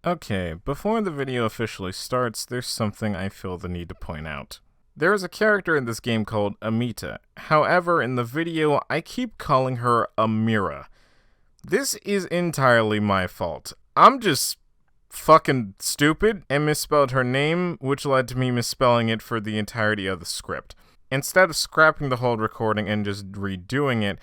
Okay, before the video officially starts, there's something I feel the need to point out. There is a character in this game called Amita. However, in the video, I keep calling her Amira. This is entirely my fault. I'm just fucking stupid and misspelled her name, which led to me misspelling it for the entirety of the script. Instead of scrapping the whole recording and just redoing it,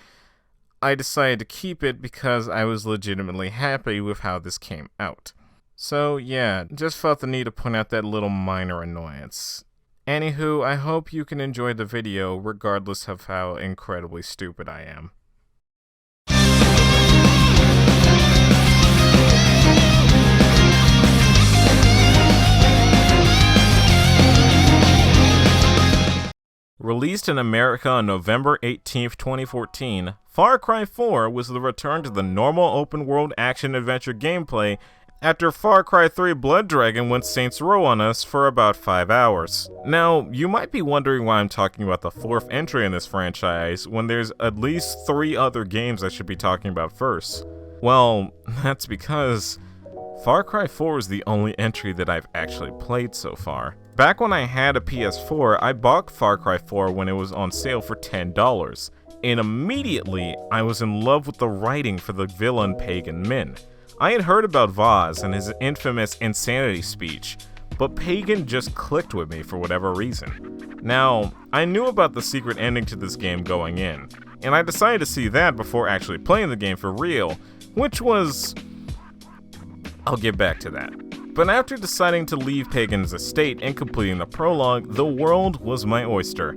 I decided to keep it because I was legitimately happy with how this came out. So yeah, just felt the need to point out that little minor annoyance. Anywho, I hope you can enjoy the video regardless of how incredibly stupid I am. Released in America on November 18th, 2014, Far Cry 4 was the return to the normal open-world action-adventure gameplay after Far Cry 3 Blood Dragon went Saints Row on us for about 5 hours. Now, you might be wondering why I'm talking about the 4th entry in this franchise when there's at least 3 other games I should be talking about first. Well, that's because Far Cry 4 is the only entry that I've actually played so far. Back when I had a PS4, I bought Far Cry 4 when it was on sale for $10, and immediately I was in love with the writing for the villain Pagan Min. I had heard about Vaz and his infamous insanity speech, but Pagan just clicked with me for whatever reason. Now, I knew about the secret ending to this game going in, and I decided to see that before actually playing the game for real, which was... I'll get back to that. But after deciding to leave Pagan's estate and completing the prologue, the world was my oyster.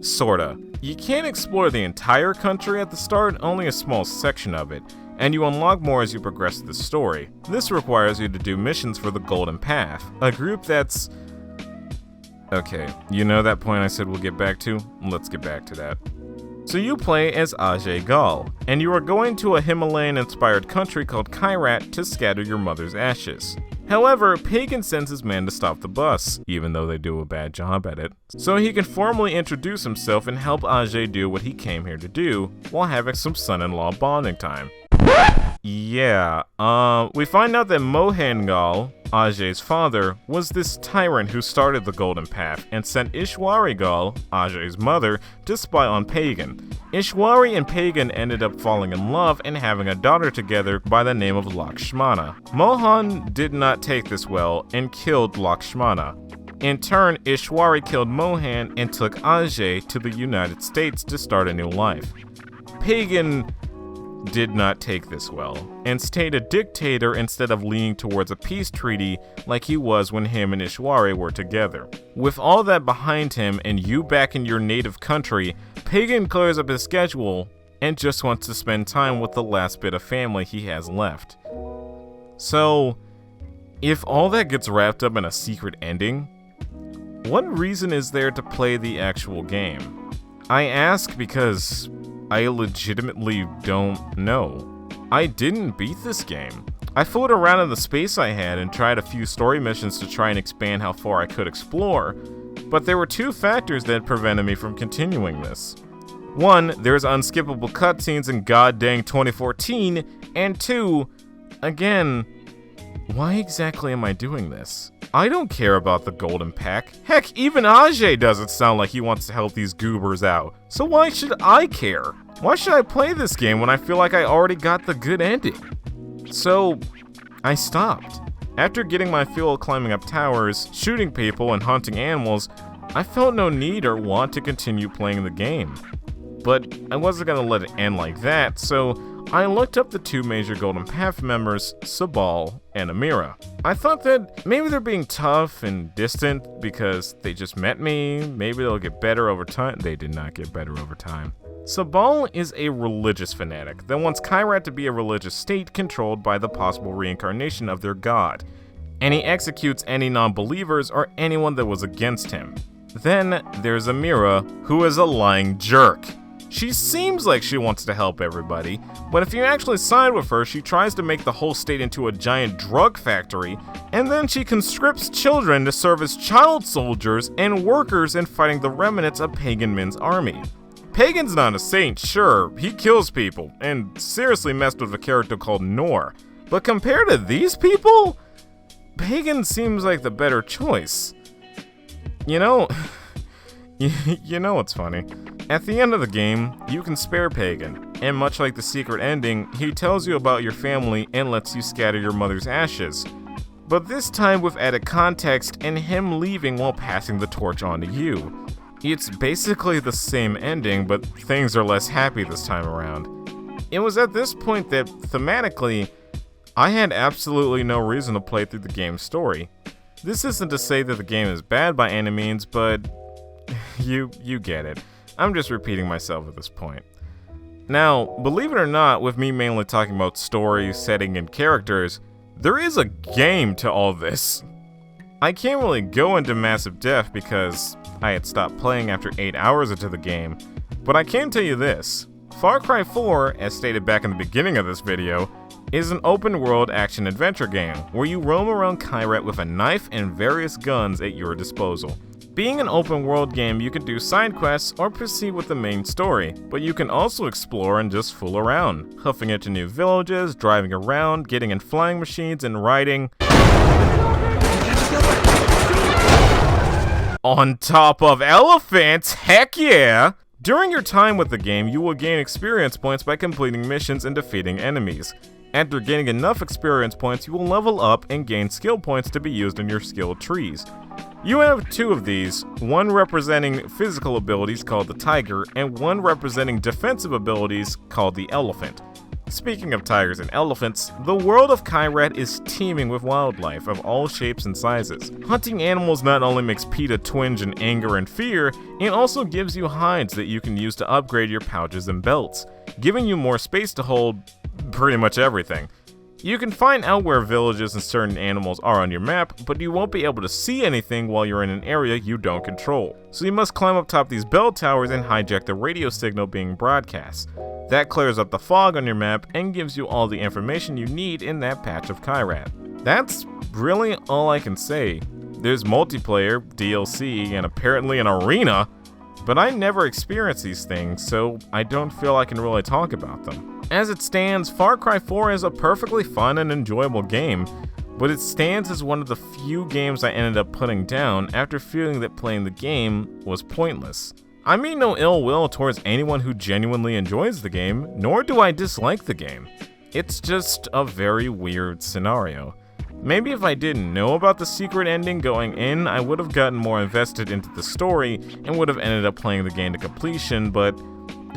Sorta. You can't explore the entire country at the start, only a small section of it, and you unlock more as you progress through the story. This requires you to do missions for the Golden Path, a group that's... Okay, you know that point I said we'll get back to? Let's get back to that. So you play as Ajay Gal, and you are going to a Himalayan-inspired country called Kyrat to scatter your mother's ashes. However, Pagan sends his man to stop the bus, even though they do a bad job at it, so he can formally introduce himself and help Ajay do what he came here to do, while having some son-in-law bonding time. Yeah, we find out that Mohan Gal, Ajay's father, was this tyrant who started the Golden Path and sent Ishwari Gal, Ajay's mother, to spy on Pagan. Ishwari and Pagan ended up falling in love and having a daughter together by the name of Lakshmana. Mohan did not take this well and killed Lakshmana. In turn, Ishwari killed Mohan and took Ajay to the United States to start a new life. Pagan did not take this well, and stayed a dictator instead of leaning towards a peace treaty like he was when him and Ishwari were together. With all that behind him and you back in your native country, Pagan clears up his schedule and just wants to spend time with the last bit of family he has left. So, if all that gets wrapped up in a secret ending, what reason is there to play the actual game? I ask because I legitimately don't know. I didn't beat this game. I fooled around in the space I had and tried a few story missions to try and expand how far I could explore, but there were 2 factors that prevented me from continuing this. 1, there's unskippable cutscenes in goddamn 2014, and 2, again, why exactly am I doing this? I don't care about the Golden Pack. Heck, even Ajay doesn't sound like he wants to help these goobers out. So why should I care? Why should I play this game when I feel like I already got the good ending? So, I stopped. After getting my fill of climbing up towers, shooting people, and hunting animals, I felt no need or want to continue playing the game. But I wasn't gonna let it end like that, so I looked up the 2 major Golden Path members, Sabal and Amira. I thought that maybe they're being tough and distant because they just met me, maybe they'll get better over time. They did not get better over time. Sabal is a religious fanatic that wants Kyrat to be a religious state controlled by the possible reincarnation of their god, and he executes any non-believers or anyone that was against him. Then there's Amira, who is a lying jerk. She seems like she wants to help everybody, but if you actually side with her, she tries to make the whole state into a giant drug factory, and then she conscripts children to serve as child soldiers and workers in fighting the remnants of Pagan Min's army. Pagan's not a saint, sure, he kills people, and seriously messed with a character called Nor, but compared to these people, Pagan seems like the better choice. You know, you know what's funny? At the end of the game, you can spare Pagan, and much like the secret ending, he tells you about your family and lets you scatter your mother's ashes. But this time with added context and him leaving while passing the torch on to you. It's basically the same ending, but things are less happy this time around. It was at this point that, thematically, I had absolutely no reason to play through the game's story. This isn't to say that the game is bad by any means, but you get it. I'm just repeating myself at this point. Now, believe it or not, with me mainly talking about story, setting, and characters, there is a game to all this. I can't really go into massive depth because I had stopped playing after 8 hours into the game, but I can tell you this. Far Cry 4, as stated back in the beginning of this video, is an open-world action-adventure game where you roam around Kyrat with a knife and various guns at your disposal. Being an open-world game, you can do side quests or proceed with the main story, but you can also explore and just fool around, hoofing into new villages, driving around, getting in flying machines, and riding on top of elephants. Heck yeah! During your time with the game, you will gain experience points by completing missions and defeating enemies. After gaining enough experience points, you will level up and gain skill points to be used in your skill trees. You have 2 of these, one representing physical abilities called the Tiger, and one representing defensive abilities called the Elephant. Speaking of tigers and elephants, the world of Kyrat is teeming with wildlife of all shapes and sizes. Hunting animals not only makes PETA twinge in anger and fear, it also gives you hides that you can use to upgrade your pouches and belts, giving you more space to hold pretty much everything. You can find out where villages and certain animals are on your map, but you won't be able to see anything while you're in an area you don't control. So you must climb up top these bell towers and hijack the radio signal being broadcast. That clears up the fog on your map and gives you all the information you need in that patch of Kyrat. That's really all I can say. There's multiplayer, DLC, and apparently an arena, but I never experienced these things, so I don't feel I can really talk about them. As it stands, Far Cry 4 is a perfectly fun and enjoyable game, but it stands as one of the few games I ended up putting down after feeling that playing the game was pointless. I mean no ill will towards anyone who genuinely enjoys the game, nor do I dislike the game. It's just a very weird scenario. Maybe if I didn't know about the secret ending going in, I would have gotten more invested into the story and would have ended up playing the game to completion, but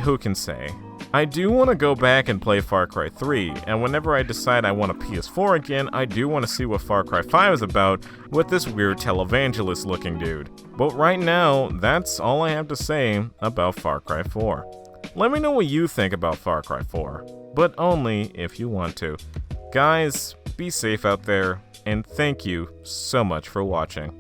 who can say? I do want to go back and play Far Cry 3, and whenever I decide I want a PS4 again, I do want to see what Far Cry 5 is about with this weird televangelist looking dude. But right now, that's all I have to say about Far Cry 4. Let me know what you think about Far Cry 4, but only if you want to. Guys, be safe out there, and thank you so much for watching.